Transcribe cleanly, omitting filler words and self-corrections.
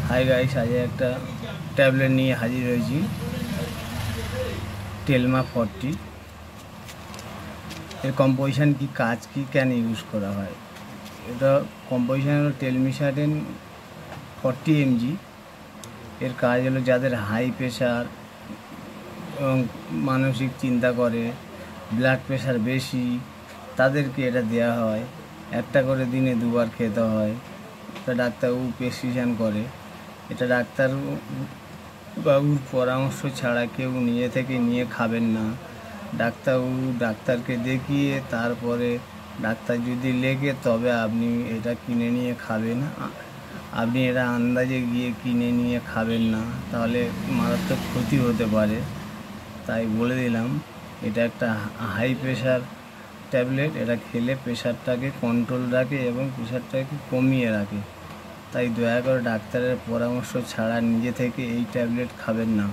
Hi guys, আজ একটা tablet নিয়ে হাজির হয়েছি, টেলমা 40। এর কম্পোজিশন কি, কাজ কি, কেন ইউজ করা হয়। এটা কম্পোজিশন হলো টেলমিসার্টেন 40 mg। এর কাজ হলো যাদের হাই প্রেশার এবং মানসিক চিন্তা করে, ব্লাড প্রেশার বেশি, তাদেরকে এটা দেওয়া হয়। একটা করে দিনে 2 বার খেতে হয়। এটা ডাক্তারবাবু প্রেসক্রিপশান করে। এটা ডাক্তারবাবুর পরামর্শ ছাড়া কেউ নিজে থেকে নিয়ে খাবেন না। ডাক্তারকে দেখিয়ে তারপরে ডাক্তার যদি লেগে তবে আপনি এটা কিনে নিয়ে খাবেন। আপনি এটা আন্দাজে গিয়ে কিনে নিয়ে খাবেন না, তাহলে মারাত্মক ক্ষতি হতে পারে। তাই বলে দিলাম, এটা একটা হাই প্রেশার ট্যাবলেট। এটা খেলে প্রেশারটাকে কন্ট্রোল রাখে এবং প্রেশারটাকে কমিয়ে রাখে। তাই দয়া করে ডাক্তারের পরামর্শ ছাড়া নিজে থেকে এই ট্যাবলেট খাবেন না।